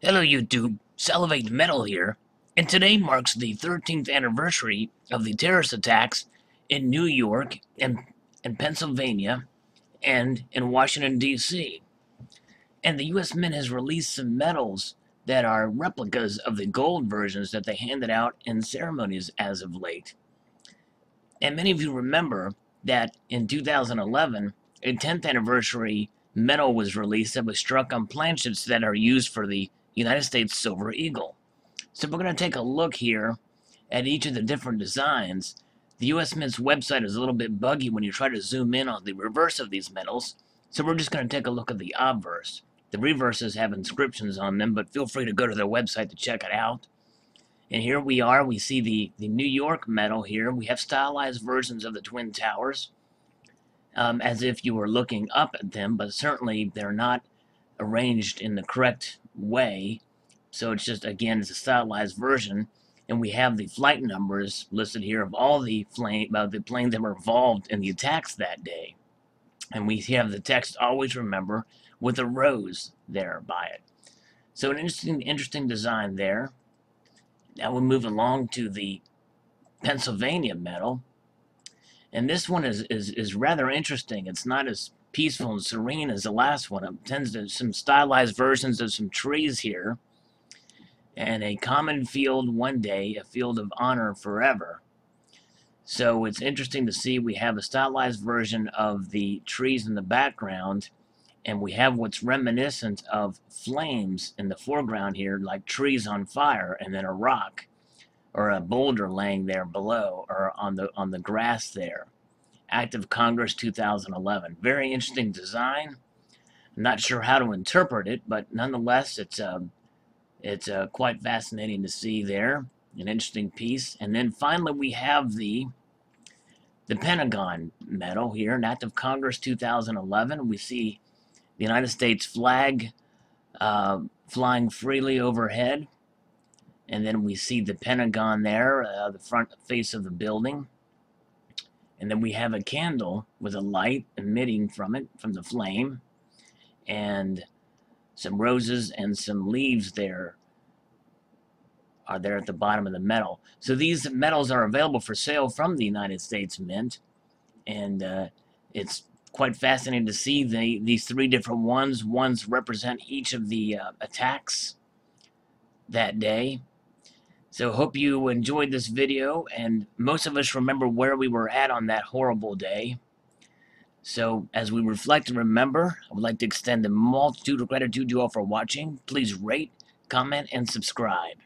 Hello YouTube, Salivate Metal here, and today marks the 13th anniversary of the terrorist attacks in New York and Pennsylvania and in Washington, D.C. And the U.S. Mint has released some medals that are replicas of the gold versions that they handed out in ceremonies as of late. And many of you remember that in 2011, a 10th anniversary medal was released that was struck on planchets that are used for the United States Silver Eagle. So we're going to take a look here at each of the different designs. The U.S. Mint's website is a little bit buggy when you try to zoom in on the reverse of these medals, so we're just going to take a look at the obverse. The reverses have inscriptions on them, but feel free to go to their website to check it out. And here we are, we see the New York medal here. We have stylized versions of the Twin Towers, as if you were looking up at them, but certainly they're not arranged in the correct way. So it's just, again, it's a stylized version. And we have the flight numbers listed here of all the planes that were involved in the attacks that day. And we have the text, always remember, with a rose there by it. So an interesting design there. Now we'll move along to the Pennsylvania medal. And this one is rather interesting. It's not as peaceful and serene as the last one. It tends to some stylized versions of some trees here. And a common field one day, a field of honor forever. So it's interesting to see we have a stylized version of the trees in the background, and we have what's reminiscent of flames in the foreground here, like trees on fire, and then a rock or a boulder laying there below or on the grass there. Act of Congress 2011. Very interesting design. I'm not sure how to interpret it, but nonetheless, it's quite fascinating to see there. An interesting piece. And then finally, we have the Pentagon medal here, an Act of Congress 2011. We see the United States flag flying freely overhead. And then we see the Pentagon there, the front face of the building. And then we have a candle with a light emitting from it, from the flame. And some roses and some leaves there are there at the bottom of the medal. So these medals are available for sale from the United States Mint. And it's quite fascinating to see these three different ones. Ones represent each of the attacks that day. So hope you enjoyed this video, and most of us remember where we were at on that horrible day. So as we reflect and remember, I would like to extend a multitude of gratitude to you all for watching. Please rate, comment, and subscribe.